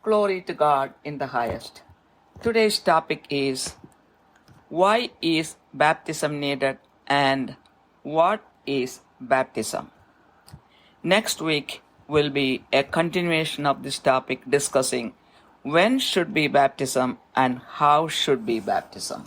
Glory to God in the highest. Today's topic is why is baptism needed and what is baptism? Next week will be a continuation of this topic discussing when should be baptism and how should be baptism.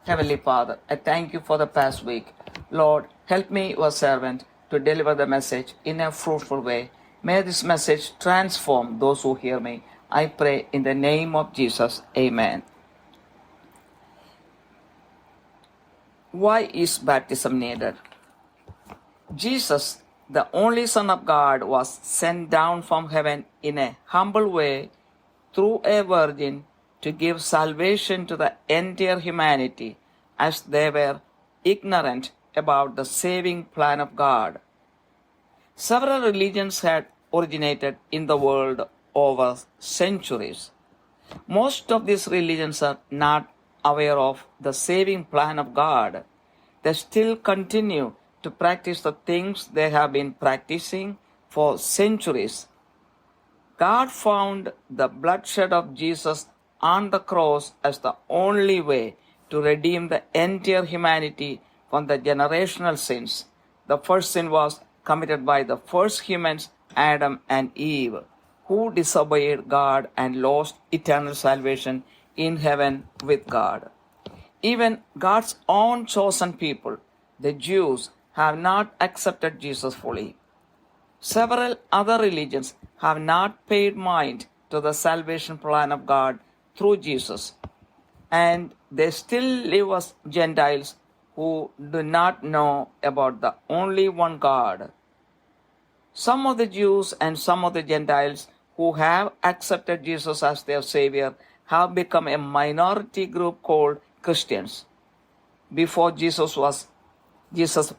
Heavenly Father, I thank you for the past week. Lord, help me, your servant, to deliver the message in a fruitful way. May this message transform those who hear me. I pray in the name of Jesus. Amen. Why is baptism needed? Jesus, the only Son of God, was sent down from heaven in a humble way through a virgin to give salvation to the entire humanity as they were ignorant about the saving plan of God. Several religions had originated in the world over centuries. Most of these religions are not aware of the saving plan of God. They still continue to practice the things they have been practicing for centuries. God found the bloodshed of Jesus on the cross as the only way to redeem the entire humanity from the generational sins. The first sin was committed by the first humans, Adam and Eve, who disobeyed God and lost eternal salvation in heaven with God. Even God's own chosen people, the Jews, have not accepted Jesus fully. Several other religions have not paid mind to the salvation plan of God through Jesus, and they still live as Gentiles who do not know about the only one God. Some of the Jews and some of the Gentiles who have accepted Jesus as their Savior have become a minority group called Christians. Before Jesus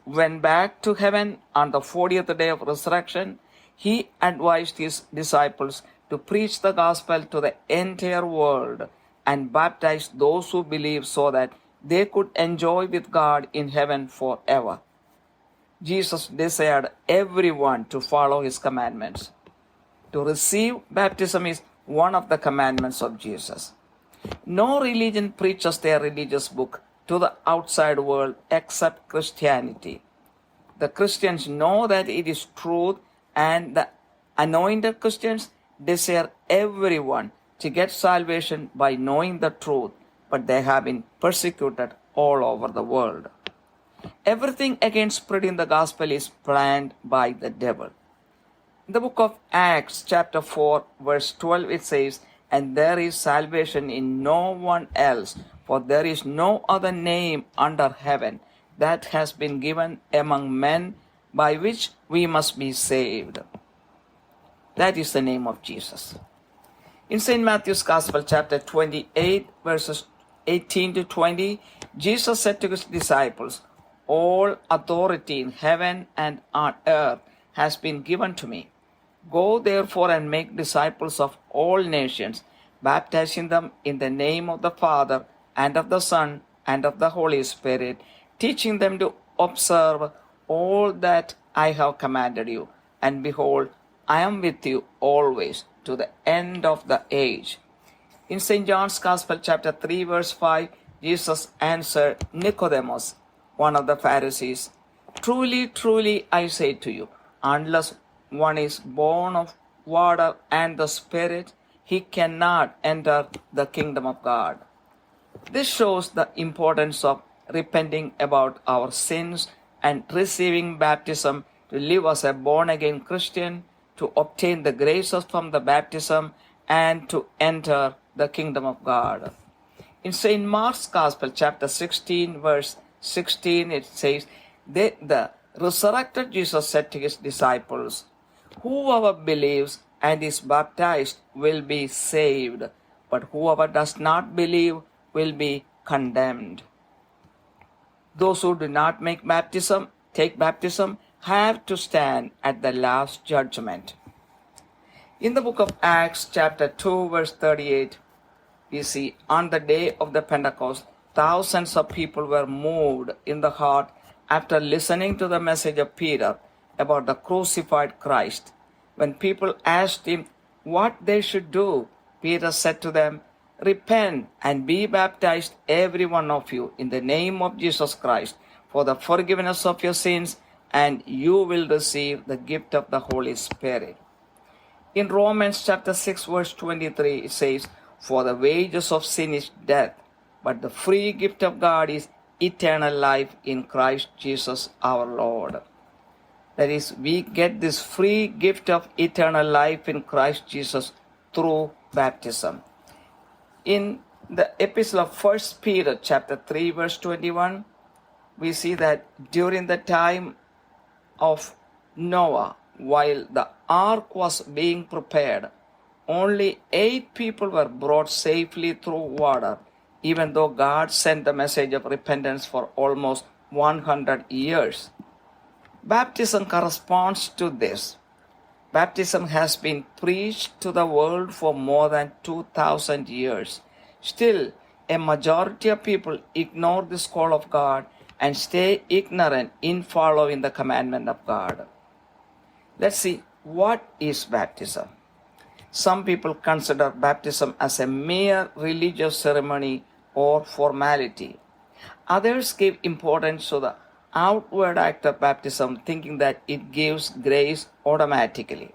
went back to heaven on the 40th day of resurrection, he advised his disciples to preach the gospel to the entire world and baptize those who believe so that they could enjoy with God in heaven forever. Jesus desired everyone to follow his commandments. To receive baptism is one of the commandments of Jesus. No religion preaches their religious book to the outside world except Christianity. The Christians know that it is truth, and the anointed Christians desire everyone to get salvation by knowing the truth, but they have been persecuted all over the world. Everything against spreading the gospel is planned by the devil. In the book of Acts, chapter 4, verse 12, it says, "And there is salvation in no one else, for there is no other name under heaven that has been given among men by which we must be saved." That is the name of Jesus. In St. Matthew's Gospel, chapter 28, verses 18 to 20, Jesus said to his disciples, "All authority in heaven and on earth has been given to me. Go therefore and make disciples of all nations, baptizing them in the name of the Father and of the Son and of the Holy Spirit, teaching them to observe all that I have commanded you. And behold, I am with you always to the end of the age." In St. John's Gospel, chapter 3, verse 5, Jesus answered Nicodemus, one of the Pharisees, "Truly, truly, I say to you, unless one is born of water and the Spirit, he cannot enter the kingdom of God." This shows the importance of repenting about our sins and receiving baptism to live as a born-again Christian, to obtain the graces from the baptism, and to enter the kingdom of God. In St. Mark's Gospel, chapter 16, verse 16, it says, the resurrected Jesus said to his disciples, "Whoever believes and is baptized will be saved, but whoever does not believe will be condemned." Those who do not take baptism, have to stand at the last judgment. In the book of Acts, chapter 2, verse 38, we see, on the day of the Pentecost, thousands of people were moved in the heart after listening to the message of Peter about the crucified Christ. When people asked him what they should do, Peter said to them, "Repent and be baptized, every one of you, in the name of Jesus Christ, for the forgiveness of your sins, and you will receive the gift of the Holy Spirit." In Romans chapter 6, verse 23, it says, "For the wages of sin is death, but the free gift of God is eternal life in Christ Jesus our Lord." That is, we get this free gift of eternal life in Christ Jesus through baptism. In the epistle of 1 Peter chapter 3, verse 21, we see that during the time of Noah, while the ark was being prepared, only 8 people were brought safely through water, even though God sent the message of repentance for almost 100 years. Baptism corresponds to this. Baptism has been preached to the world for more than 2,000 years. Still, a majority of people ignore this call of God and stay ignorant in following the commandment of God. Let's see, what is baptism? Some people consider baptism as a mere religious ceremony or formality. Others give importance to the outward act of baptism, thinking that it gives grace automatically.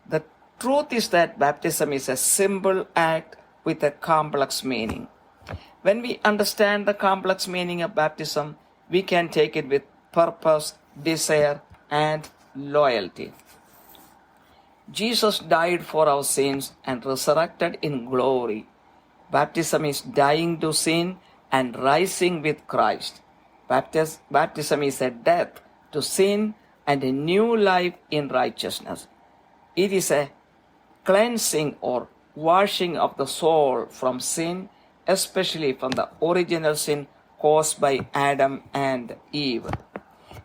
The truth is that baptism is a simple act with a complex meaning. When we understand the complex meaning of baptism, we can take it with purpose, desire, and loyalty. Jesus died for our sins and resurrected in glory. Baptism is dying to sin and rising with Christ. Baptism is a death to sin and a new life in righteousness. It is a cleansing or washing of the soul from sin, especially from the original sin caused by Adam and Eve.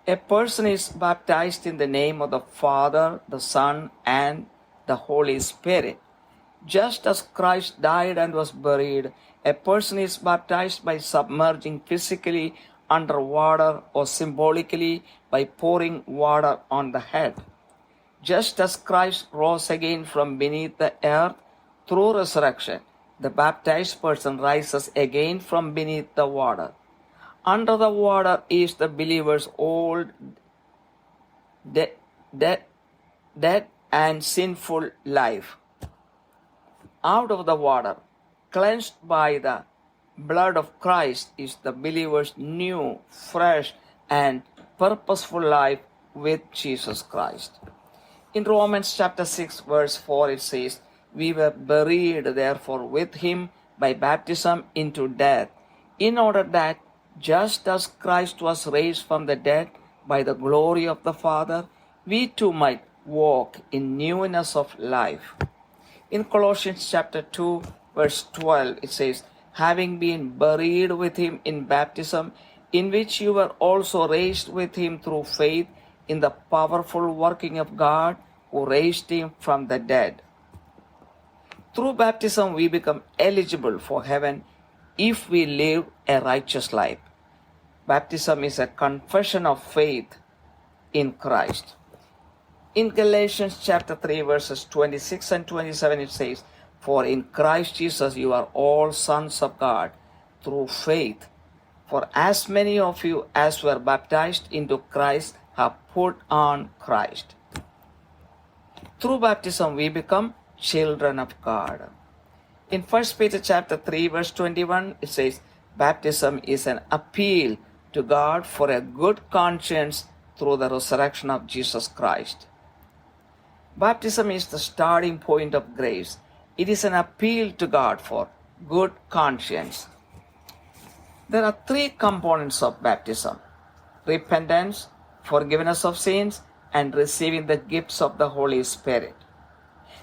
A person is baptized in the name of the Father, the Son, and the Holy Spirit. Just as Christ died and was buried, a person is baptized by submerging physically under water or symbolically by pouring water on the head. Just as Christ rose again from beneath the earth through resurrection, the baptized person rises again from beneath the water. Under the water is the believer's old, dead and sinful life. Out of the water, cleansed by the blood of Christ, is the believer's new, fresh, and purposeful life with Jesus Christ. In Romans chapter 6, verse 4, it says, "We were buried therefore with him by baptism into death, in order that just as Christ was raised from the dead by the glory of the Father, we too might walk in newness of life." In Colossians chapter 2, verse 12, it says, "Having been buried with him in baptism, in which you were also raised with him through faith in the powerful working of God who raised him from the dead." Through baptism, we become eligible for heaven if we live a righteous life. Baptism is a confession of faith in Christ. In Galatians chapter 3, verses 26 and 27, it says, "For in Christ Jesus you are all sons of God through faith. For as many of you as were baptized into Christ have put on Christ." Through baptism we become children of God. In 1 Peter chapter 3, verse 21, it says, "Baptism is an appeal to God for a good conscience through the resurrection of Jesus Christ." Baptism is the starting point of grace. It is an appeal to God for good conscience. There are 3 components of baptism: repentance, forgiveness of sins, and receiving the gifts of the Holy Spirit.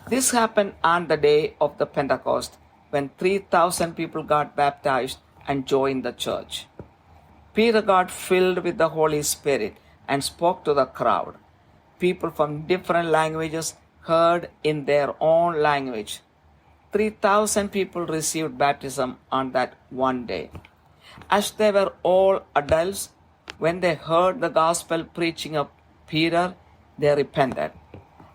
This happened on the day of the Pentecost, when 3,000 people got baptized and joined the church. Peter got filled with the Holy Spirit and spoke to the crowd. People from different languages heard in their own language. 3,000 people received baptism on that one day. As they were all adults, when they heard the gospel preaching of Peter, they repented.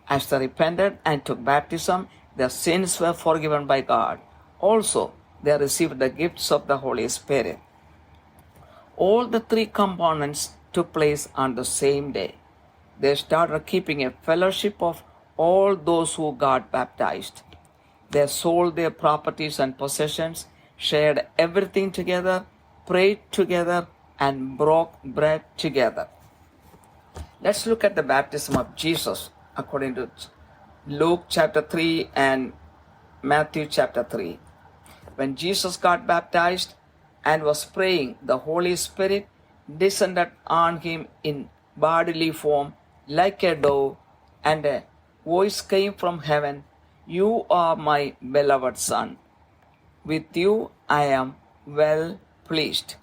As they repented and took baptism, their sins were forgiven by God. Also, they received the gifts of the Holy Spirit. All the three components took place on the same day. They started keeping a fellowship of all those who got baptized. They sold their properties and possessions, shared everything together, prayed together, and broke bread together. Let's look at the baptism of Jesus according to Luke chapter 3 and Matthew chapter 3. When Jesus got baptized and was praying, the Holy Spirit descended on him in bodily form like a dove, and a voice came from heaven, "You are my beloved Son. With you I am well pleased."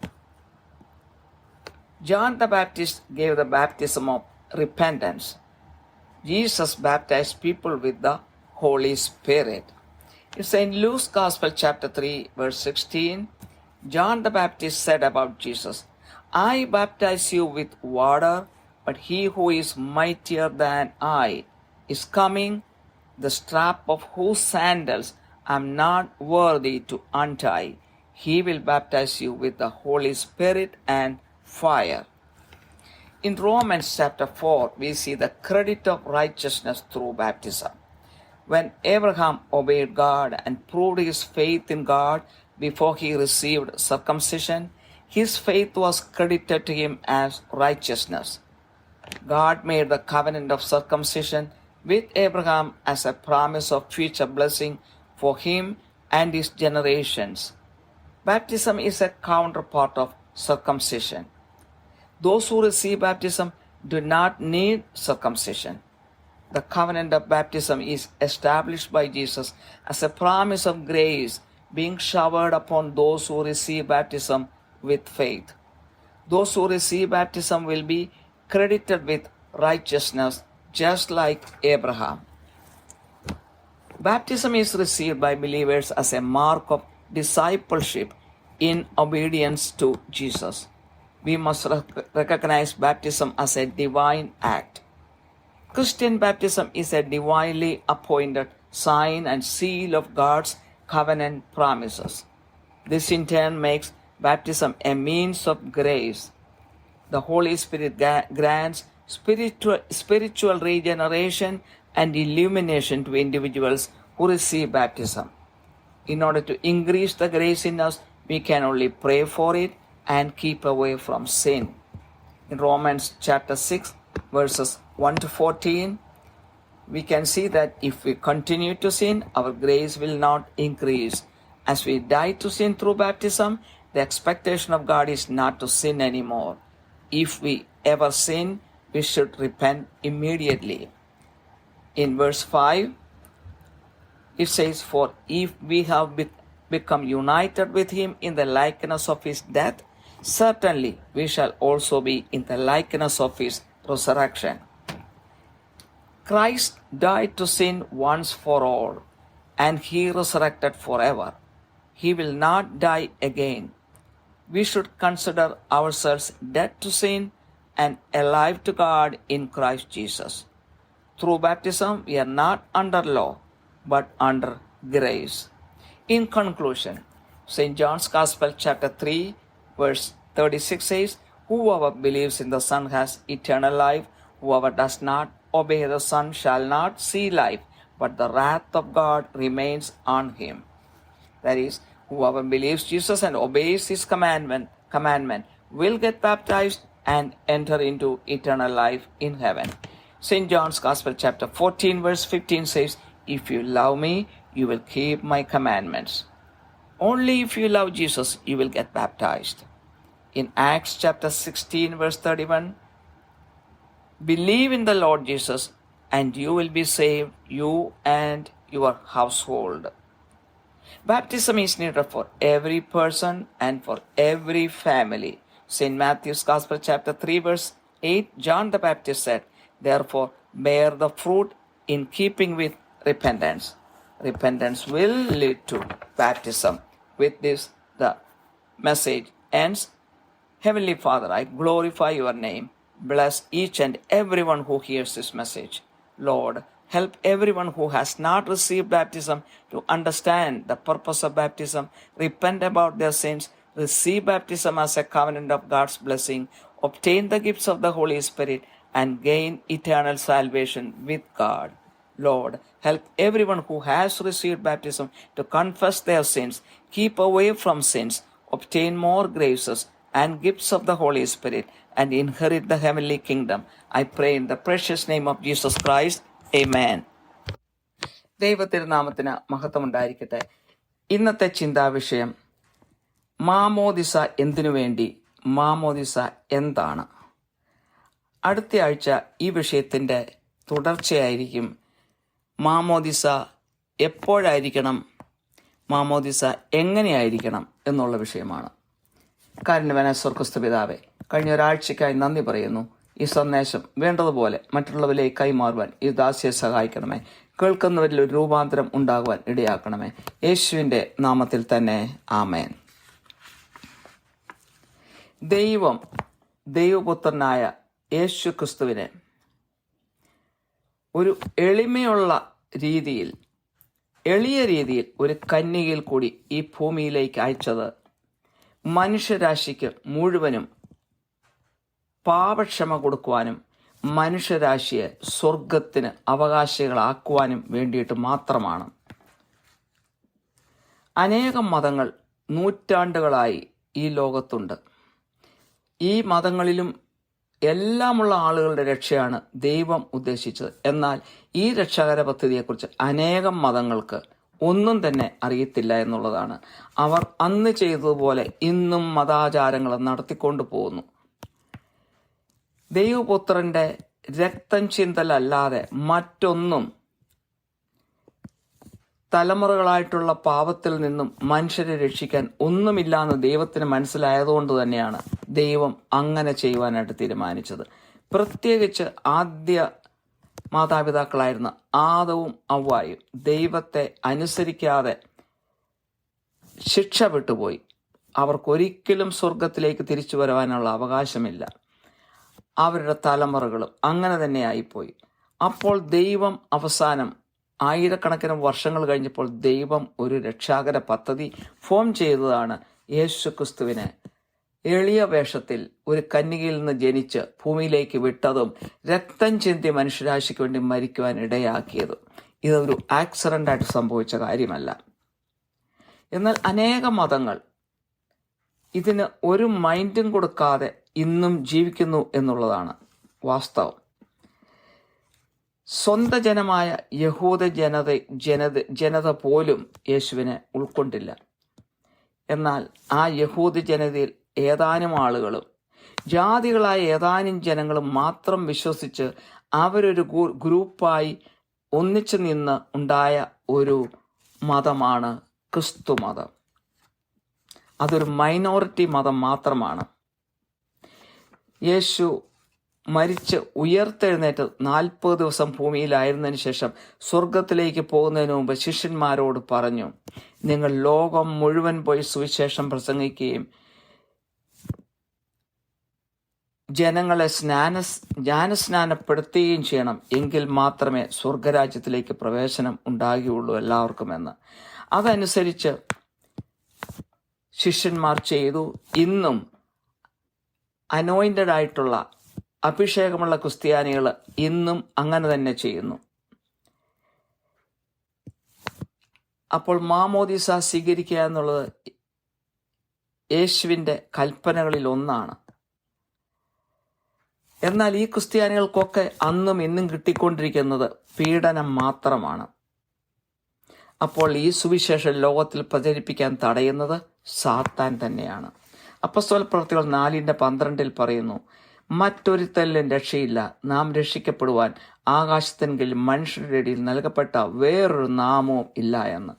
John the Baptist gave the baptism of repentance. Jesus baptized people with the Holy Spirit. It's in Luke's Gospel chapter 3 verse 16. John the Baptist said about Jesus, "I baptize you with water, but he who is mightier than I is coming, the strap of whose sandals I am not worthy to untie. He will baptize you with the Holy Spirit and fire." In Romans chapter 4, we see the credit of righteousness through baptism. When Abraham obeyed God and proved his faith in God before he received circumcision, his faith was credited to him as righteousness. God made the covenant of circumcision with Abraham as a promise of future blessing for him and his generations. Baptism is a counterpart of circumcision. Those who receive baptism do not need circumcision. The covenant of baptism is established by Jesus as a promise of grace being showered upon those who receive baptism with faith. Those who receive baptism will be credited with righteousness just like Abraham. Baptism is received by believers as a mark of discipleship in obedience to Jesus. We must recognize baptism as a divine act. Christian baptism is a divinely appointed sign and seal of God's covenant promises. This in turn makes baptism a means of grace. The Holy Spirit grants spiritual regeneration and illumination to individuals who receive baptism. In order to increase the grace in us, we can only pray for it and keep away from sin. In Romans chapter 6, verses 1 to 14, we can see that if we continue to sin, our grace will not increase. As we die to sin through baptism, the expectation of God is not to sin anymore. If we ever sin, we should repent immediately. In verse 5, it says, "For if we have become united with him in the likeness of his death, certainly we shall also be in the likeness of his resurrection." Christ died to sin once for all, and he resurrected forever. He will not die again. We should consider ourselves dead to sin and alive to God in Christ Jesus. Through baptism, we are not under law, but under grace. In conclusion, St. John's Gospel chapter 3, verse 36 says, "Whoever believes in the Son has eternal life. Whoever does not obey the Son shall not see life, but the wrath of God remains on him." That is, whoever believes Jesus and obeys his commandment will get baptized and enter into eternal life in heaven. St. John's Gospel chapter 14, verse 15 says, "If you love me, you will keep my commandments." Only if you love Jesus, you will get baptized. In Acts chapter 16, verse 31, "Believe in the Lord Jesus, and you will be saved, you and your household." Baptism is needed for every person and for every family. St. Matthew's Gospel chapter 3, verse 8, John the Baptist said, "Therefore bear the fruit in keeping with repentance." Repentance will lead to baptism. With this, the message ends. Heavenly Father, I glorify your name. Bless each and everyone who hears this message. Lord, Help everyone who has not received baptism to understand the purpose of baptism, repent about their sins, receive baptism as a covenant of God's blessing, obtain the gifts of the Holy Spirit, and gain eternal salvation with God. Lord, help everyone who has received baptism to confess their sins, keep away from sins, obtain more graces and gifts of the Holy Spirit, and inherit the heavenly kingdom. I pray in the precious name of Jesus Christ. Amen. ദൈവത്തിരുനാമത്തിന് മഹത്വമുണ്ടായിരിക്കട്ടെ. ഇന്നത്തെ ചിന്താവിഷയം മാമോദിസ എന്തിനു വേണ്ടി, മാമോദിസ എന്താണ്? അടുത്ത ആഴ്ച ഈ വിഷയത്തിൻ്റെ തുടർച്ചയായിരിക്കും. മാമോദിസ എപ്പോഴായിരിക്കണം, മാമോദിസ എങ്ങനെയായിരിക്കണം എന്നുള്ള വിഷയമാണ്. കാരുണ്യവാനായ സ്വർഗ്ഗസ്ഥ പിതാവേ, കഴിഞ്ഞ ഒരാഴ്ചയ്ക്കായി നന്ദി പറയുന്നു. ഈ സന്ദേശം വേണ്ടതുപോലെ മറ്റുള്ളവരിലേക്ക് കൈമാറുവാൻ ഈ ദാസിയെ സഹായിക്കണമേ. കേൾക്കുന്നവരിൽ ഒരു രൂപാന്തരം ഉണ്ടാകുവാൻ ഇടയാക്കണമേ. യേശുവിൻ്റെ നാമത്തിൽ തന്നെ ആമേൻ. ദൈവം ദൈവപുത്രനായ യേശു ക്രിസ്തുവിനെ ഒരു എളിയ രീതിയിൽ ഒരു കന്യകയിൽ കൂടി ഈ ഭൂമിയിലേക്ക് അയച്ചത് മനുഷ്യരാശിക്ക് മുഴുവനും പാപക്ഷമ കൊടുക്കുവാനും മനുഷ്യരാശിയെ സ്വർഗത്തിന് അവകാശികളാക്കുവാനും വേണ്ടിയിട്ട് മാത്രമാണ്. അനേകം മതങ്ങൾ നൂറ്റാണ്ടുകളായി ഈ ലോകത്തുണ്ട്. ഈ മതങ്ങളിലും എല്ലാമുള്ള ആളുകളുടെ രക്ഷയാണ് ദൈവം ഉദ്ദേശിച്ചത്. എന്നാൽ ഈ രക്ഷാകര പദ്ധതിയെക്കുറിച്ച് അനേകം മതങ്ങൾക്ക് ഒന്നും തന്നെ അറിയത്തില്ല എന്നുള്ളതാണ്. അവർ അന്ന് ചെയ്തതുപോലെ ഇന്നും മതാചാരങ്ങൾ നടത്തിക്കൊണ്ടു പോകുന്നു. ദൈവപുത്രന്റെ രക്തം ചിന്തലല്ലാതെ മറ്റൊന്നും തലമുറകളായിട്ടുള്ള പാപത്തിൽ നിന്നും മനുഷ്യരെ രക്ഷിക്കാൻ ഒന്നുമില്ലാന്ന് ദൈവത്തിന് മനസ്സിലായതുകൊണ്ട് തന്നെയാണ് ദൈവം അങ്ങനെ ചെയ്യുവാനായിട്ട് തീരുമാനിച്ചത്. പ്രത്യേകിച്ച് ആദ്യ മാതാപിതാക്കളായിരുന്ന ആദവും അവ്വായും ദൈവത്തെ അനുസരിക്കാതെ ശിക്ഷ വിട്ടുപോയി. അവർക്കൊരിക്കലും സ്വർഗത്തിലേക്ക് തിരിച്ചു വരുവാനുള്ള അവകാശമില്ല. അവരുടെ തലമുറകളും അങ്ങനെ തന്നെ ആയിപ്പോയി. അപ്പോൾ ദൈവം അവസാനം ആയിരക്കണക്കിന് വർഷങ്ങൾ കഴിഞ്ഞപ്പോൾ ദൈവം ഒരു രക്ഷാകര പദ്ധതി ഫോം ചെയ്തതാണ് യേശു ക്രിസ്തുവിനെ എളിയ വേഷത്തിൽ ഒരു കന്യകയിൽ നിന്ന് ജനിച്ച് ഭൂമിയിലേക്ക് വിട്ടതും രക്തം ചിന്തി മനുഷ്യരാശിക്ക് വേണ്ടി മരിക്കുവാൻ ഇടയാക്കിയതും. ഇതൊരു ആക്സിഡൻ്റായിട്ട് സംഭവിച്ച കാര്യമല്ല. എന്നാൽ അനേക മതങ്ങൾ ഇതിന് ഒരു മൈൻഡും കൊടുക്കാതെ ഇന്നും ജീവിക്കുന്നു എന്നുള്ളതാണ് വാസ്തവം. സ്വന്തം ജനമായ യഹൂദ ജനത പോലും യേശുവിനെ ഉൾക്കൊണ്ടില്ല. എന്നാൽ ആ യഹൂദ ജനതയിൽ ഏതാനും ആളുകളും ജാതികളായ ഏതാനും ജനങ്ങളും മാത്രം വിശ്വസിച്ച് അവരൊരു ഗ്രൂപ്പായി ഒന്നിച്ചു നിന്ന് ഉണ്ടായ ഒരു മതമാണ് ക്രിസ്തു മതം. അതൊരു മൈനോറിറ്റി മതം മാത്രമാണ്. യേശു മരിച്ച് ഉയർത്തെഴുന്നേറ്റ് 40 ദിവസം ഭൂമിയിലായിരുന്നതിന് ശേഷം സ്വർഗത്തിലേക്ക് പോകുന്നതിന് മുമ്പ് ശിഷ്യന്മാരോട് പറഞ്ഞു, നിങ്ങൾ ലോകം മുഴുവൻ പോയി സുവിശേഷം പ്രസംഗിക്കുകയും ജനങ്ങളെ ജ്ഞാനസ്നാനപ്പെടുത്തുകയും ചെയ്യണം, എങ്കിൽ മാത്രമേ സ്വർഗരാജ്യത്തിലേക്ക് പ്രവേശനം ഉണ്ടാകുകയുള്ളൂ എല്ലാവർക്കുമെന്ന്. അതനുസരിച്ച് ശിഷ്യന്മാർ ചെയ്തു. ഇന്നും അനോയിന്റഡ് ആയിട്ടുള്ള അഭിഷേകമുള്ള ക്രിസ്ത്യാനികൾ ഇന്നും അങ്ങനെ തന്നെ ചെയ്യുന്നു. അപ്പോൾ മാമോദിസ സ്വീകരിക്കുക എന്നുള്ളത് യേശുവിൻ്റെ കൽപ്പനകളിൽ ഒന്നാണ്. എന്നാൽ ഈ ക്രിസ്ത്യാനികൾക്കൊക്കെ അന്നും ഇന്നും കിട്ടിക്കൊണ്ടിരിക്കുന്നത് പീഡനം മാത്രമാണ്. അപ്പോൾ ഈ സുവിശേഷം ലോകത്തിൽ പ്രചരിപ്പിക്കാൻ തടയുന്നത് സാത്താൻ തന്നെയാണ്. അപ്പോസ്തല പ്രവൃത്തികൾ 4:12 പറയുന്നു, മറ്റൊരുത്തലിലും രക്ഷയില്ല, നാം രക്ഷിക്കപ്പെടുവാൻ ആകാശത്തിൻകിൽ മനുഷ്യരുടെ ഇടയിൽ നൽകപ്പെട്ട വേറൊരു നാമവും ഇല്ല എന്ന്.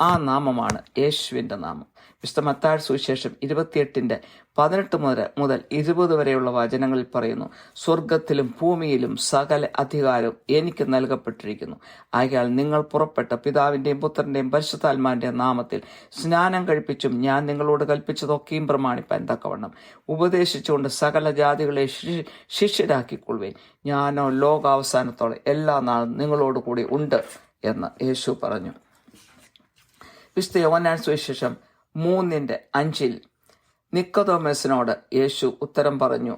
ആ നാമമാണ് യേശുവിൻ്റെ നാമം. വിശുദ്ധ മത്തായി സുവിശേഷം 28:18 മുതൽ 20 വരെയുള്ള വചനങ്ങളിൽ പറയുന്നു, സ്വർഗത്തിലും ഭൂമിയിലും സകല അധികാരവും എനിക്ക് നൽകപ്പെട്ടിരിക്കുന്നു. ആകയാൽ നിങ്ങൾ പുറപ്പെട്ട പിതാവിന്റെയും പുത്രന്റെയും പരിശുദ്ധാത്മാവിന്റെയും നാമത്തിൽ സ്നാനം കഴിപ്പിച്ചും ഞാൻ നിങ്ങളോട് കൽപ്പിച്ചതൊക്കെയും പ്രമാണിപ്പാൻ തക്കവണ്ണം ഉപദേശിച്ചുകൊണ്ട് സകല ജാതികളെ ശിഷ്യരാക്കിക്കൊള്ളുവേൻ. ഞാനോ ലോകാവസാനത്തോടെ എല്ലാ നാളും നിങ്ങളോട് കൂടി ഉണ്ട് എന്ന് യേശു പറഞ്ഞു. വിശുദ്ധ യോഹന്നാൻ സുവിശേഷം 3:5 നിക്കോദോമസിനോട് യേശു ഉത്തരം പറഞ്ഞു.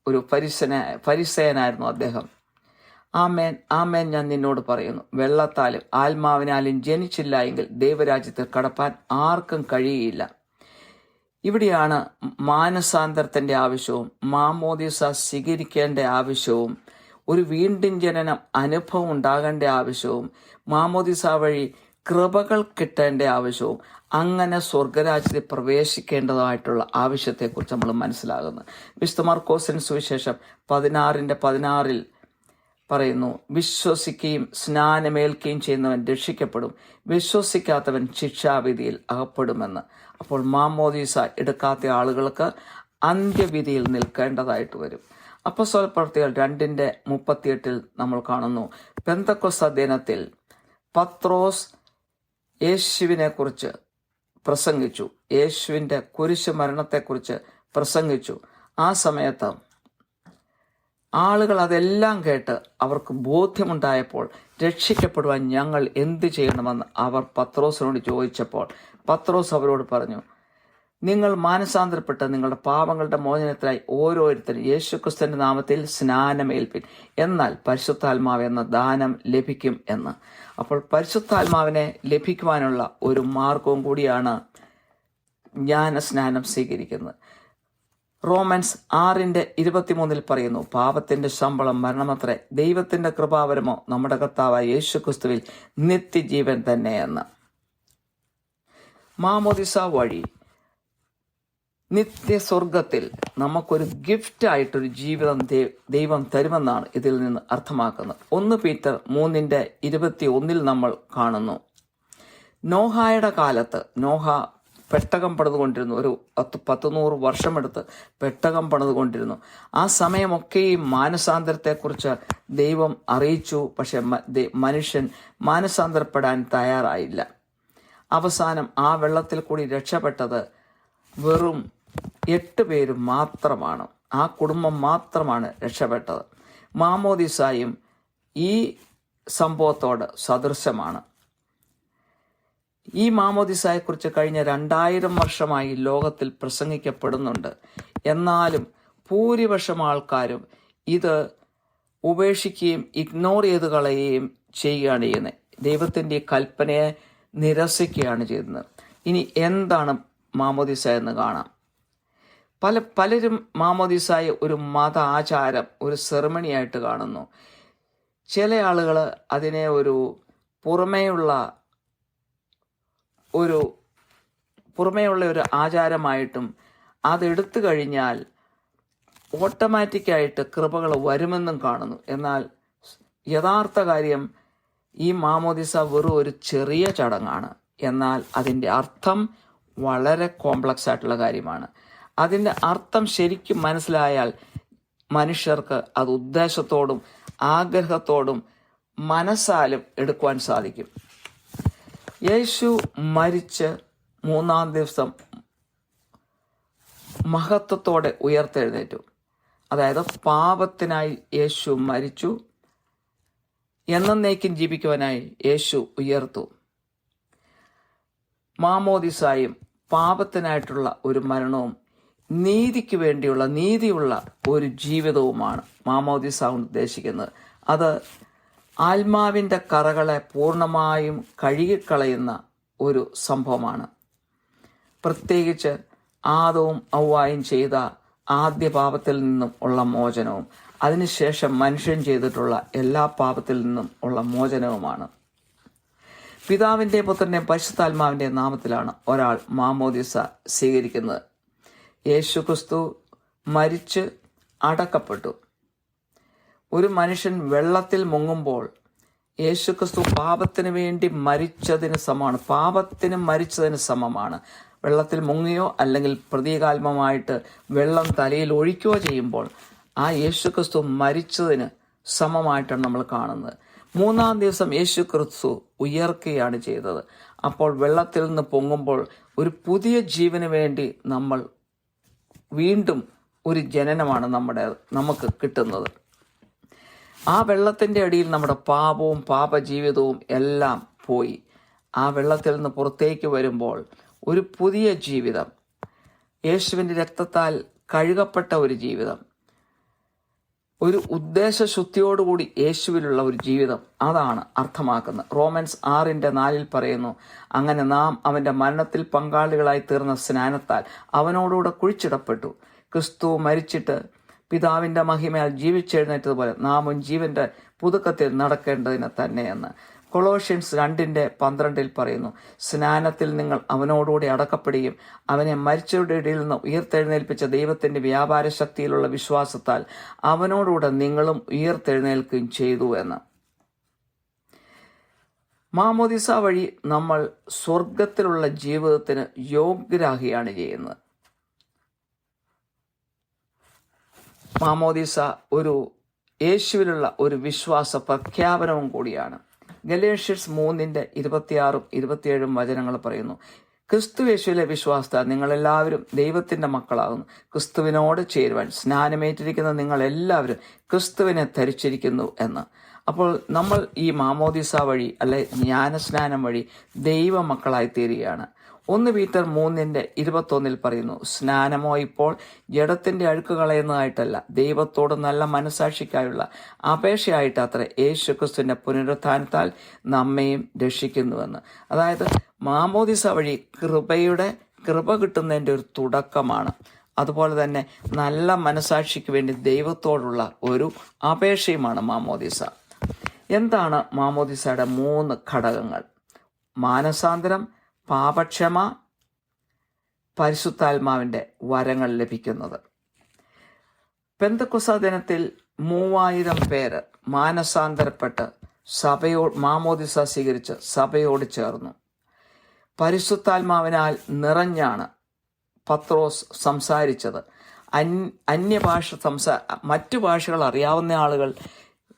ഒരു ഫരിസേയനായിരുന്നു അദ്ദേഹം. ആമേൻ ആമേൻ ഞാൻ നിന്നോട് പറയുന്നു, വെള്ളത്താലും ആത്മാവിനാലും ജനിച്ചില്ല എങ്കിൽ ദൈവരാജ്യത്തിൽ കടപ്പാൻ ആർക്കും കഴിയുകയില്ല. ഇവിടെയാണ് മാനസാന്തരത്തിന്റെ ആവശ്യവും മാമോദീസ സ്വീകരിക്കേണ്ട ആവശ്യവും ഒരു വീണ്ടും ജനനം അനുഭവം ഉണ്ടാകേണ്ട ആവശ്യവും മാമോദീസ വഴി കൃപകൾ കിട്ടേണ്ട ആവശ്യവും അങ്ങനെ സ്വർഗരാജ്യത്തിൽ പ്രവേശിക്കേണ്ടതായിട്ടുള്ള ആവശ്യത്തെക്കുറിച്ച് നമ്മൾ മനസ്സിലാകുന്നത്. വിശുദ്ധ മാർക്കോസിന്റെ സുവിശേഷം 16:16 പറയുന്നു, വിശ്വസിക്കുകയും സ്നാനമേൽക്കുകയും ചെയ്യുന്നവൻ രക്ഷിക്കപ്പെടും, വിശ്വസിക്കാത്തവൻ ശിക്ഷാവിധിയിൽ അകപ്പെടുമെന്ന്. അപ്പോൾ മാമോദീസ എടുക്കാത്ത ആളുകൾക്ക് അന്ത്യവിധിയിൽ നിൽക്കേണ്ടതായിട്ട് വരും. അപ്പോസ്തല പ്രവൃത്തികൾ 2:38 നമ്മൾ കാണുന്നു, പെന്തക്കോസ്ത് ദിനത്തിൽ പത്രോസ് യേശുവിനെ കുറിച്ച് പ്രസംഗിച്ചു, യേശുവിന്റെ കുരിശ് മരണത്തെക്കുറിച്ച് പ്രസംഗിച്ചു. ആ സമയത്ത് ആളുകൾ അതെല്ലാം കേട്ട് അവർക്ക് ബോധ്യമുണ്ടായപ്പോൾ രക്ഷിക്കപ്പെടുവാൻ ഞങ്ങൾ എന്ത് ചെയ്യണമെന്ന് അവർ പത്രോസിനോട് ചോദിച്ചപ്പോൾ പത്രോസ് അവരോട് പറഞ്ഞു, നിങ്ങൾ മാനസാന്തരപ്പെട്ട് നിങ്ങളുടെ പാപങ്ങളുടെ മോചനത്തിനായി ഓരോരുത്തരും യേശുക്രിസ്തുവിന്റെ നാമത്തിൽ സ്നാനമേൽപ്പിൻ, എന്നാൽ പരിശുദ്ധാത്മാവ് എന്ന ദാനം ലഭിക്കും എന്ന്. അപ്പോൾ പരിശുദ്ധാത്മാവിനെ ലഭിക്കുവാനുള്ള ഒരു മാർഗവും കൂടിയാണ് ജ്ഞാനസ്നാനം സ്വീകരിക്കുന്നത്. റോമൻസ് 6:23 പറയുന്നു, പാപത്തിന്റെ ശമ്പളം മരണമത്രേ, ദൈവത്തിന്റെ കൃപാവരമോ നമ്മുടെ കർത്താവായ യേശുക്രിസ്തുവിൽ നിത്യജീവൻ തന്നെയെന്ന്. മാമോദിസ വഴി നിത്യസ്വർഗത്തിൽ നമുക്കൊരു ഗിഫ്റ്റ് ആയിട്ടൊരു ജീവിതം ദൈവം തരുമെന്നാണ് ഇതിൽ നിന്ന് അർത്ഥമാക്കുന്നത്. 1 പീറ്റർ 3:21 നമ്മൾ കാണുന്നു, നോഹായുടെ കാലത്ത് നോഹ പെട്ടകം പണിതുകൊണ്ടിരുന്നു. ഒരു 100 വർഷമെടുത്ത് പെട്ടകം പണിതുകൊണ്ടിരുന്നു. ആ സമയമൊക്കെ ഈ മാനസാന്തരത്തെക്കുറിച്ച് ദൈവം അറിയിച്ചു. പക്ഷെ മനുഷ്യൻ മാനസാന്തരപ്പെടാൻ തയ്യാറായില്ല. അവസാനം ആ വെള്ളത്തിൽ കൂടി രക്ഷപ്പെട്ടത് വെറും 8 പേര് മാത്രമാണ്. ആ കുടുംബം മാത്രമാണ് രക്ഷപ്പെട്ടത്. മാമോദിസായും ഈ സംഭവത്തോട് സദൃശമാണ്. ഈ മാമോദിസായെക്കുറിച്ച് കഴിഞ്ഞ 2000 വർഷമായി ലോകത്തിൽ പ്രസംഗിക്കപ്പെടുന്നുണ്ട്. എന്നാലും ഭൂരിപക്ഷം ആൾക്കാരും ഇത് ഉപേക്ഷിക്കുകയും ഇഗ്നോർ ചെയ്ത് കളയുകയും ചെയ്യുകയാണ് ചെയ്യുന്നത്. ദൈവത്തിൻ്റെ കൽപ്പനയെ നിരസിക്കുകയാണ് ചെയ്യുന്നത്. ഇനി എന്താണ് മാമോദിസ എന്ന് കാണാം. പലരും മാമോദിസായെ ഒരു മത ആചാരം, ഒരു സെറിമണിയായിട്ട് കാണുന്നു. ചില ആളുകൾ അതിനെ ഒരു പുറമേയുള്ള ഒരു ആചാരമായിട്ടും അതെടുത്തു കഴിഞ്ഞാൽ ഓട്ടോമാറ്റിക്കായിട്ട് കൃപകൾ വരുമെന്നും കാണുന്നു. എന്നാൽ യഥാർത്ഥ കാര്യം ഈ മാമോദിസ വെറും ഒരു ചെറിയ ചടങ്ങാണ്. എന്നാൽ അതിൻ്റെ അർത്ഥം വളരെ കോംപ്ലക്സ് ആയിട്ടുള്ള കാര്യമാണ്. അതിൻ്റെ അർത്ഥം ശരിക്കും മനസ്സിലായാൽ മനുഷ്യർക്ക് അത് ഉദ്ദേശത്തോടും ആഗ്രഹത്തോടും മനസ്സാലും എടുക്കുവാൻ സാധിക്കും. യേശു മരിച്ച് 3-ാം ദിവസം മഹത്വത്തോടെ ഉയർത്തെഴുന്നേറ്റു. അതായത് പാപത്തിനായി യേശു മരിച്ചു, എന്നേക്കും ജീവിക്കുവാനായി യേശു ഉയർത്തു. മാമോദിസായും പാപത്തിനായിട്ടുള്ള ഒരു മരണവും നീതിക്ക് വേണ്ടിയുള്ള നീതിയുള്ള ഒരു ജീവിതവുമാണ് മാമോദിസ ഉദ്ദേശിക്കുന്നത്. അത് ആത്മാവിൻ്റെ കറകളെ പൂർണ്ണമായും കഴുകിക്കളയുന്ന ഒരു സംഭവമാണ്. പ്രത്യേകിച്ച് ആദവും ഔവായും ചെയ്ത ആദ്യ പാപത്തിൽ നിന്നും ഉള്ള മോചനവും അതിനുശേഷം മനുഷ്യൻ ചെയ്തിട്ടുള്ള എല്ലാ പാപത്തിൽ നിന്നും ഉള്ള മോചനവുമാണ്. പിതാവിൻ്റെയും പുത്രൻ്റെയും പരിശുദ്ധാത്മാവിൻ്റെയും നാമത്തിലാണ് ഒരാൾ മാമോദിസ സ്വീകരിക്കുന്നത്. യേശുക്രിസ്തു മരിച്ച് അടക്കപ്പെട്ടു. ഒരു മനുഷ്യൻ വെള്ളത്തിൽ മുങ്ങുമ്പോൾ യേശുക്രിസ്തു പാപത്തിന് വേണ്ടി മരിച്ചതിന് സമമാണ്, പാപത്തിന് മരിച്ചതിന് സമമാണ്. വെള്ളത്തിൽ മുങ്ങിയോ അല്ലെങ്കിൽ പ്രതീകാത്മമായിട്ട് വെള്ളം തലയിൽ ഒഴിക്കുകയോ ചെയ്യുമ്പോൾ ആ യേശുക്രിസ്തു മരിച്ചതിന് സമമായിട്ടാണ് നമ്മൾ കാണുന്നത്. മൂന്നാം ദിവസം യേശുക്രിസ്തു ഉയർക്കുകയാണ് ചെയ്തത്. അപ്പോൾ വെള്ളത്തിൽ നിന്ന് പൊങ്ങുമ്പോൾ ഒരു പുതിയ ജീവന് വേണ്ടി നമ്മൾ വീണ്ടും ഒരു ജനനമാണ് നമുക്ക് കിട്ടുന്നത്. ആ വെള്ളത്തിൻ്റെ അടിയിൽ നമ്മുടെ പാപവും പാപജീവിതവും എല്ലാം പോയി. ആ വെള്ളത്തിൽ നിന്ന് പുറത്തേക്ക് വരുമ്പോൾ ഒരു പുതിയ ജീവിതം, യേശുവിൻ്റെ രക്തത്താൽ കഴുകപ്പെട്ട ഒരു ജീവിതം, ഒരു ഉദ്ദേശശുദ്ധിയോടുകൂടി യേശുവിലുള്ള ഒരു ജീവിതം, അതാണ് അർത്ഥമാക്കുന്നത്. റോമൻസ് 6:4 പറയുന്നു, അങ്ങനെ നാം അവൻ്റെ മരണത്തിൽ പങ്കാളികളായി തീർന്ന സ്നാനത്താൽ അവനോടുകൂടെ കുഴിച്ചിടപ്പെട്ടു. ക്രിസ്തു മരിച്ചിട്ട് പിതാവിൻ്റെ മഹിമയാൽ ജീവിച്ചെഴുന്നേറ്റതുപോലെ നാമും ജീവന്റെ പുതുക്കത്തിൽ നടക്കേണ്ടതിന് തന്നെയെന്ന് കൊളോഷ്യൻസ് 2:12 പറയുന്നു, സ്നാനത്തിൽ നിങ്ങൾ അവനോടുകൂടി അടക്കപ്പെടുകയും അവനെ മരിച്ചവരുടെ ഇടയിൽ നിന്ന് ഉയർത്തെഴുന്നേൽപ്പിച്ച ദൈവത്തിന്റെ വ്യാപാര ശക്തിയിലുള്ള വിശ്വാസത്താൽ അവനോടുകൂടെ നിങ്ങളും ഉയർത്തെഴുന്നേൽക്കുകയും ചെയ്തു എന്ന്. മാമോദിസ വഴി നമ്മൾ സ്വർഗത്തിലുള്ള ജീവിതത്തിന് യോഗ്യരാകുകയാണ് ചെയ്യുന്നത്. മാമോദിസ ഒരു യേശുവിലുള്ള ഒരു വിശ്വാസ പ്രഖ്യാപനവും കൂടിയാണ്. ഗലേഷ്യൻസ് 3:26-27 വചനങ്ങൾ പറയുന്നു, ക്രിസ്തു യേശുവിലെ വിശ്വാസത്താൽ നിങ്ങളെല്ലാവരും ദൈവത്തിന്റെ മക്കളാകുന്നു. ക്രിസ്തുവിനോട് ചേരുവാൻ സ്നാനമേറ്റിരിക്കുന്ന നിങ്ങളെല്ലാവരും ക്രിസ്തുവിനെ ധരിച്ചിരിക്കുന്നു എന്ന്. അപ്പോൾ നമ്മൾ ഈ മാമോദിസ വഴി അല്ലെ ജ്ഞാനസ്നാനം വഴി ദൈവ മക്കളായി തീരുകയാണ്. 1 പീറ്റർ 3:21 പറയുന്നു, സ്നാനമോ ഇപ്പോൾ ജഡത്തിന്റെ അഴുക്ക് കളയുന്നതായിട്ടല്ല, ദൈവത്തോട് നല്ല മനസാക്ഷിക്കായുള്ള അപേക്ഷയായിട്ട് അത്ര യേശുക്രിസ്തുവിന്റെ പുനരുത്ഥാനത്താൽ നമ്മയും രക്ഷിക്കുന്നുവെന്ന്. അതായത് മാമോദിസ വഴി കൃപ കിട്ടുന്നതിൻ്റെ ഒരു തുടക്കമാണ്. അതുപോലെ തന്നെ നല്ല മനസാക്ഷിക്ക് വേണ്ടി ദൈവത്തോടുള്ള ഒരു അപേക്ഷയുമാണ് മാമോദിസ. എന്താണ് മാമോദിസയുടെ 3 ഘടകങ്ങൾ? മാനസാന്തരം, പാപക്ഷമ, പരിശുദ്ധാത്മാവിന്റെ വരങ്ങൾ ലഭിക്കുന്നത്. പെന്തക്കോസ്ത് ദിനത്തിൽ 3000 പേര് മാനസാന്തരപ്പെട്ട് മാമോദിസ സ്വീകരിച്ച് സഭയോട് ചേർന്നു. പരിശുദ്ധാത്മാവിനാൽ നിറഞ്ഞാണ് പത്രോസ് സംസാരിച്ചത്. അന്യഭാഷ മറ്റു ഭാഷകൾ അറിയാവുന്ന ആളുകൾ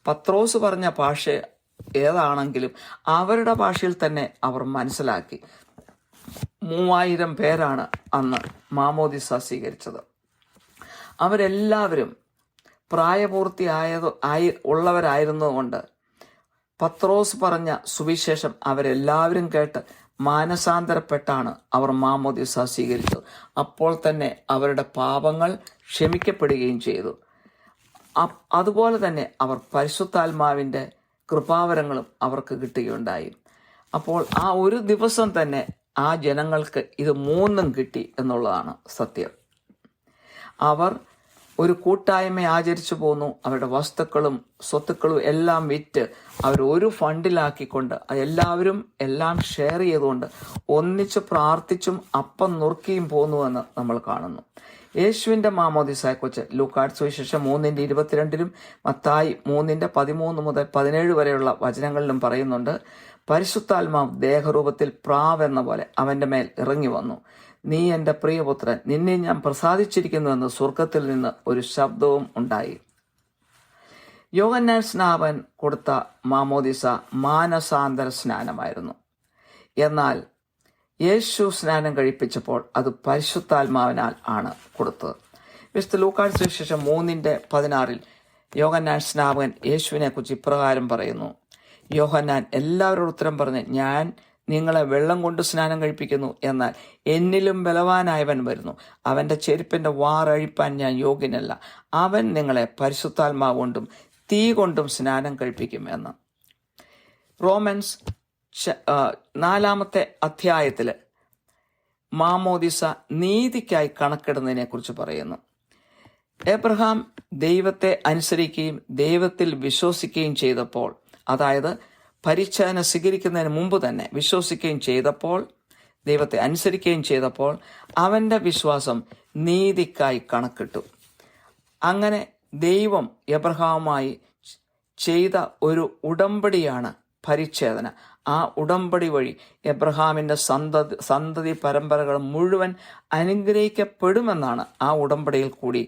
പത്രോസ് പറഞ്ഞ ഭാഷ ഏതാണെങ്കിലും അവരുടെ ഭാഷയിൽ തന്നെ അവർ മനസ്സിലാക്കി. 3000 പേരാണ് അന്ന് മാമോദിസ സ്വീകരിച്ചത്. അവരെല്ലാവരും ഉള്ളവരായിരുന്നതുകൊണ്ട് പത്രോസ് പറഞ്ഞ സുവിശേഷം അവരെല്ലാവരും കേട്ട് മാനസാന്തരപ്പെട്ടാണ് അവർ മാമോദിസ സ്വീകരിച്ചത്. അപ്പോൾ തന്നെ അവരുടെ പാപങ്ങൾ ക്ഷമിക്കപ്പെടുകയും ചെയ്തു. അതുപോലെ തന്നെ അവർ പരിശുദ്ധാത്മാവിൻ്റെ കൃപാവരങ്ങളും അവർക്ക് കിട്ടുകയുണ്ടായി. അപ്പോൾ ആ ഒരു ദിവസം തന്നെ ആ ജനങ്ങൾക്ക് ഇത് 3 കിട്ടി എന്നുള്ളതാണ് സത്യം. അവർ ഒരു കൂട്ടായ്മ ആചരിച്ചു പോന്നു. അവരുടെ വസ്തുക്കളും സ്വത്തുക്കളും എല്ലാം വിറ്റ് അവർ ഒരു ഫണ്ടിലാക്കിക്കൊണ്ട് എല്ലാവരും എല്ലാം ഷെയർ ചെയ്തുകൊണ്ട് ഒന്നിച്ച് പ്രാർത്ഥിച്ചും അപ്പം നുറുക്കിയും പോന്നുവെന്ന് നമ്മൾ കാണുന്നു. യേശുവിന്റെ മാമോദിസയെക്കുറിച്ച് ലൂക്കായുടെ സുവിശേഷം 3:22 മത്തായി 3:13-17 വരെയുള്ള വചനങ്ങളിലും പറയുന്നുണ്ട്. പരിശുദ്ധാത്മാവ് ദേഹരൂപത്തിൽ പ്രാവെന്ന പോലെ അവന്റെ മേൽ ഇറങ്ങി വന്നു. നീ എൻ്റെ പ്രിയപുത്രൻ, നിന്നെ ഞാൻ പ്രസാദിച്ചിരിക്കുന്നുവെന്ന് സ്വർഗത്തിൽ നിന്ന് ഒരു ശബ്ദവും ഉണ്ടായി. യോഹന്നാൻ സ്നാപകൻ കൊടുത്ത മാമോദിസ മാനസാന്തര സ്നാനമായിരുന്നു. എന്നാൽ യേശു സ്നാനം കഴിപ്പിച്ചപ്പോൾ അത് പരിശുദ്ധാത്മാവിനാൽ ആണ് കൊടുത്തത്. വിശുദ്ധ ലൂക്കായുടെ സുവിശേഷം 3:16 യോഹന്നാൻ സ്നാപകൻ യേശുവിനെ കുറിച്ച് ഇപ്രകാരം പറയുന്നു. യോഹന്നാൻ എല്ലാവരോടും ഉത്തരം പറഞ്ഞ്, ഞാൻ നിങ്ങളെ വെള്ളം കൊണ്ട് സ്നാനം കഴിപ്പിക്കുന്നു, എന്നാൽ എന്നിലും ബലവാനായവൻ വരുന്നു. അവന്റെ ചെരുപ്പിന്റെ വാറഴിപ്പാൻ ഞാൻ യോഗ്യനല്ല. അവൻ നിങ്ങളെ പരിശുദ്ധാത്മാവ് കൊണ്ടും തീ കൊണ്ടും സ്നാനം കഴിപ്പിക്കും എന്ന്. റോമൻസ് 4 അധ്യായത്തില് മാമോദിസ നീതിക്കായി കണക്കിടുന്നതിനെ കുറിച്ച് പറയുന്നു. എബ്രഹാം ദൈവത്തെ അനുസരിക്കുകയും ദൈവത്തിൽ വിശ്വസിക്കുകയും ചെയ്തപ്പോൾ, അതായത് പരിച്ഛേദന സ്വീകരിക്കുന്നതിന് മുമ്പ് തന്നെ വിശ്വസിക്കുകയും ചെയ്തപ്പോൾ, ദൈവത്തെ അനുസരിക്കുകയും ചെയ്തപ്പോൾ അവന്റെ വിശ്വാസം നീതിക്കായി കണക്കിട്ടു. അങ്ങനെ ദൈവം എബ്രഹാമുമായി ചെയ്ത ഒരു ഉടമ്പടിയാണ് പരിച്ഛേദന. ആ ഉടമ്പടി വഴി എബ്രഹാമിൻ്റെ സന്തതി പരമ്പരകൾ മുഴുവൻ അനുഗ്രഹിക്കപ്പെടുമെന്നാണ് ആ ഉടമ്പടിയിൽ കൂടി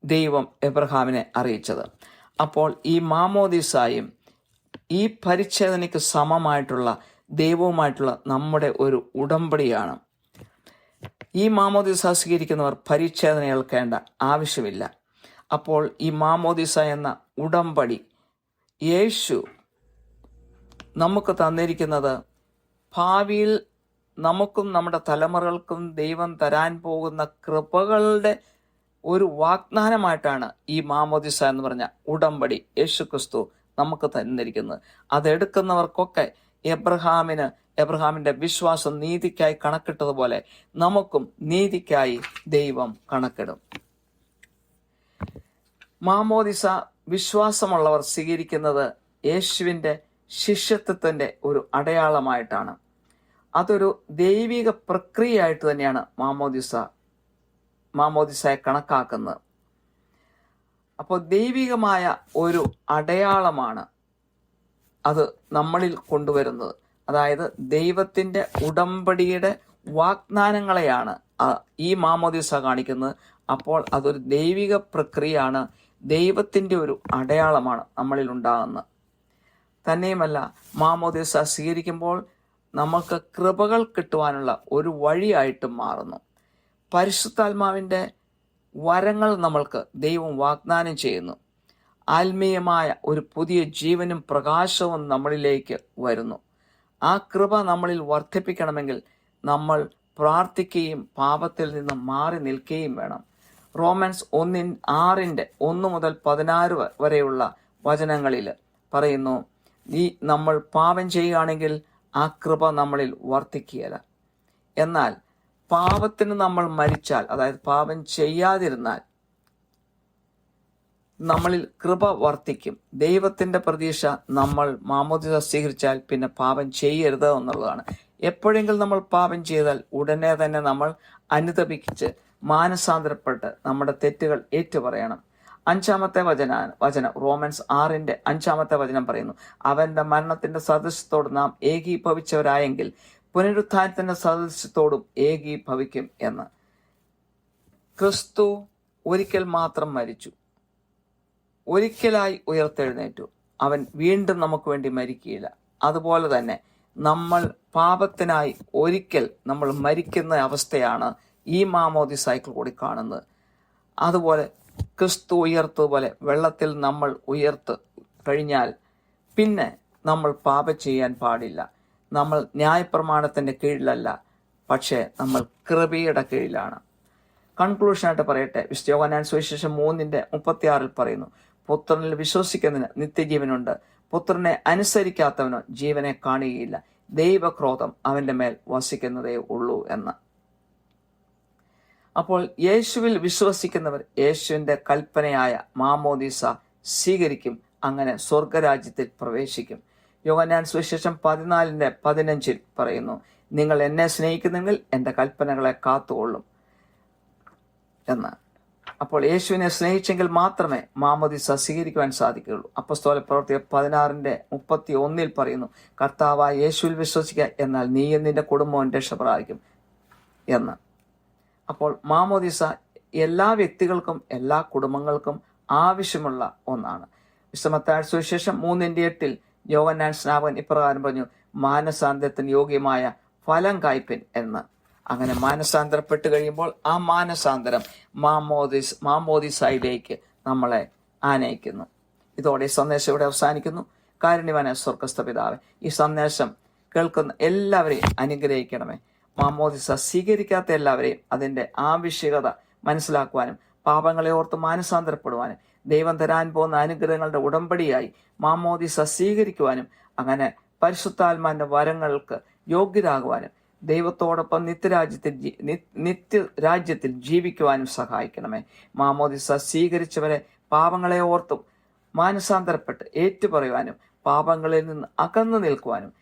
ദൈവം എബ്രഹാമിനെ അറിയിച്ചത്. അപ്പോൾ ഈ മാമോദീസായും ഈ പരിച്ഛേദനയ്ക്ക് സമമായിട്ടുള്ള ദൈവവുമായിട്ടുള്ള നമ്മുടെ ഒരു ഉടമ്പടിയാണ്. ഈ മാമോദീസ സ്വീകരിക്കുന്നവർ പരിച്ഛേദന ഏൽക്കേണ്ട ആവശ്യമില്ല. അപ്പോൾ ഈ മാമോദീസ എന്ന ഉടമ്പടി യേശു നമുക്ക് തന്നിരിക്കുന്നത് ഭാവിയിൽ നമുക്കും നമ്മുടെ തലമുറകൾക്കും ദൈവം തരാൻ പോകുന്ന കൃപകളുടെ ഒരു വാഗ്ദാനമായിട്ടാണ് ഈ മാമോദീസ എന്ന് പറഞ്ഞ ഉടമ്പടി യേശു ക്രിസ്തു നമുക്ക് തന്നിരിക്കുന്നത്. അതെടുക്കുന്നവർക്കൊക്കെ എബ്രഹാമിന്റെ വിശ്വാസം നീതിക്കായി കണക്കിട്ടതുപോലെ നമുക്കും നീതിക്കായി ദൈവം കണക്കിടും. മാമോദീസ വിശ്വാസമുള്ളവർ സ്വീകരിക്കുന്നത് യേശുവിൻ്റെ ശിഷ്യത്വത്തിൻ്റെ ഒരു അടയാളമായിട്ടാണ്. അതൊരു ദൈവിക പ്രക്രിയയായിട്ട് തന്നെയാണ് മാമോദീസയെ കണക്കാക്കുന്നത്. അപ്പോൾ ദൈവികമായ ഒരു അടയാളമാണ് അത് നമ്മളിൽ കൊണ്ടുവരുന്നത്. അതായത് ദൈവത്തിൻ്റെ ഉടമ്പടിയുടെ വാഗ്ദാനങ്ങളെയാണ് ഈ മാമോദീസ കാണിക്കുന്നത്. അപ്പോൾ അതൊരു ദൈവിക പ്രക്രിയയാണ്, ദൈവത്തിൻ്റെ ഒരു അടയാളമാണ് നമ്മളിൽ ഉണ്ടാകുന്നത്. തന്നെയുമല്ല, മാമോദീസ സ്വീകരിക്കുമ്പോൾ നമുക്ക് കൃപകൾ കിട്ടുവാനുള്ള ഒരു വഴിയായിട്ടും മാറുന്നു. പരിശുദ്ധാത്മാവിൻ്റെ വരങ്ങൾ നമ്മൾക്ക് ദൈവം വാഗ്ദാനം ചെയ്യുന്നു. ആത്മീയമായ ഒരു പുതിയ ജീവനും പ്രകാശവും നമ്മളിലേക്ക് വരുന്നു. ആ കൃപ നമ്മളിൽ വർദ്ധിപ്പിക്കണമെങ്കിൽ നമ്മൾ പ്രാർത്ഥിക്കുകയും പാപത്തിൽ നിന്ന് മാറി നിൽക്കുകയും വേണം. റോമൻസ് 1:6-1 വരെയുള്ള വചനങ്ങളിൽ പറയുന്നു, നമ്മൾ പാപം ചെയ്യുകയാണെങ്കിൽ ആ കൃപ നമ്മളിൽ വർദ്ധിക്കുകയില്ല. എന്നാൽ പാപത്തിന് നമ്മൾ മരിച്ചാൽ, അതായത് പാപം ചെയ്യാതിരുന്നാൽ നമ്മളിൽ കൃപ വർദ്ധിക്കും. ദൈവത്തിൻ്റെ പ്രതീക്ഷ നമ്മൾ മാമോദീസ സ്വീകരിച്ചാൽ പിന്നെ പാപം ചെയ്യരുത് എന്നുള്ളതാണ്. എപ്പോഴെങ്കിലും നമ്മൾ പാപം ചെയ്താൽ ഉടനെ തന്നെ നമ്മൾ അനുതപിച്ച് മാനസാന്തരപ്പെട്ട് നമ്മുടെ തെറ്റുകൾ ഏറ്റുപറയണം. 5-ാമത്തെ വചനം റോമൻസ് 6:5 പറയുന്നു, അവന്റെ മരണത്തിന്റെ സദൃശ്യത്തോട് നാം ഏകീഭവിച്ചവരായെങ്കിൽ പുനരുത്ഥാനത്തിന്റെ സദൃശ്യത്തോടും ഏകീഭവിക്കും എന്ന്. ക്രിസ്തു ഒരിക്കൽ മാത്രം മരിച്ചു, ഒരിക്കലായി ഉയർത്തെഴുന്നേറ്റു. അവൻ വീണ്ടും നമുക്ക് വേണ്ടി മരിക്കുകയില്ല. അതുപോലെ തന്നെ നമ്മൾ പാപത്തിനായി ഒരിക്കൽ നമ്മൾ മരിക്കുന്ന അവസ്ഥയാണ് ഈ മാമോദീസയിൽ കൂടി കാണുന്നത്. അതുപോലെ ക്രിസ്തു ഉയർത്തതുപോലെ വെള്ളത്തിൽ നമ്മൾ ഉയർത്ത് കഴിഞ്ഞാൽ പിന്നെ നമ്മൾ പാപം ചെയ്യാൻ പാടില്ല. നമ്മൾ ന്യായപ്രമാണത്തിന്റെ കീഴിലല്ല, പക്ഷേ നമ്മൾ കൃപയുടെ കീഴിലാണ്. കൺക്ലൂഷനായിട്ട് പറയട്ടെ, വിശുദ്ധ യോഹന്നാൻ സുവിശേഷം 3:36 പറയുന്നു, പുത്രനിൽ വിശ്വസിക്കുന്നതിന് നിത്യജീവനുണ്ട്, പുത്രനെ അനുസരിക്കാത്തവനോ ജീവനെ കാണുകയില്ല, ദൈവക്രോധം അവന്റെ മേൽ വസിക്കുന്നതേ ഉള്ളൂ എന്ന്. അപ്പോൾ യേശുവിൽ വിശ്വസിക്കുന്നവർ യേശുവിന്റെ കൽപ്പനയായ മാമോദീസ സ്വീകരിക്കും, അങ്ങനെ സ്വർഗരാജ്യത്തിൽ പ്രവേശിക്കും. യോഹന്നാൻ സുവിശേഷം 14:15 പറയുന്നു, നിങ്ങൾ എന്നെ സ്നേഹിക്കുന്നെങ്കിൽ എൻ്റെ കൽപ്പനകളെ കാത്തുകൊള്ളും എന്ന്. അപ്പോൾ യേശുവിനെ സ്നേഹിച്ചെങ്കിൽ മാത്രമേ മാമോദീസ സ്വീകരിക്കുവാൻ സാധിക്കുകയുള്ളൂ. അപ്പോസ്തല പ്രവൃത്തികൾ 16:31 പറയുന്നു, കർത്താവായ യേശുവിൽ വിശ്വസിക്കുക, എന്നാൽ നീയും നിന്റെ കുടുംബവും രക്ഷ പ്രാപിക്കും എന്ന്. അപ്പോൾ മാമോദീസ എല്ലാ വ്യക്തികൾക്കും എല്ലാ കുടുംബങ്ങൾക്കും ആവശ്യമുള്ള ഒന്നാണ്. വിശുദ്ധ മത്തായി സുവിശേഷം 3:8 യോഹന്നാൻ സ്നാപകൻ ഇപ്രകാരം പറഞ്ഞു, മാനസാന്തരത്തിന് യോഗ്യമായ ഫലം കായ്പിൻ എന്ന്. അങ്ങനെ മാനസാന്തരപ്പെട്ട് കഴിയുമ്പോൾ ആ മാനസാന്തരം മാമോദീസയിലേക്ക് നമ്മളെ ആനയിക്കുന്നു. ഇതോടെ ഈ സന്ദേശം ഇവിടെ അവസാനിക്കുന്നു. കാരുണ്യവാനായ സ്വർഗ്ഗസ്ഥ പിതാവേ, ഈ സന്ദേശം കേൾക്കുന്ന എല്ലാവരെയും അനുഗ്രഹിക്കണമേ. മാമോദീസ സ്വീകരിക്കാത്ത എല്ലാവരെയും അതിൻ്റെ ആവശ്യകത മനസ്സിലാക്കുവാനും പാപങ്ങളെ ഓർത്ത് മാനസാന്തരപ്പെടുവാനും ദൈവം തരാൻ പോകുന്ന അനുഗ്രഹങ്ങളുടെ ഉടമ്പടിയായി മാമോദീസ സ്വീകരിക്കുവാനും അങ്ങനെ പരിശുദ്ധാത്മാവിന്റെ വരങ്ങൾക്ക് യോഗ്യരാകുവാനും ദൈവത്തോടൊപ്പം നിത്യരാജ്യത്തിൽ ജീവിക്കുവാനും സഹായിക്കണമേ. മാമോദീസ സ്വീകരിച്ചവരെ പാപങ്ങളെ ഓർത്തും മാനസാന്തരപ്പെട്ട് ഏറ്റുപറയുവാനും പാപങ്ങളിൽ നിന്ന് അകന്നു നിൽക്കുവാനും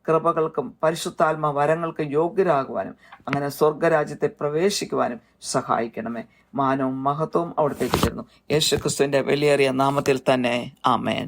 കൃപകൾക്കും പരിശുദ്ധാത്മ വരങ്ങൾക്കും യോഗ്യരാകുവാനും അങ്ങനെ സ്വർഗരാജ്യത്തെ പ്രവേശിക്കുവാനും സഹായിക്കണമേ. മാനവും മഹത്വവും അവിടത്തേക്ക് തരുന്നു യേശുക്രിസ്തുവിന്റെ വിലയേറിയ നാമത്തിൽ തന്നെ. ആമേൻ.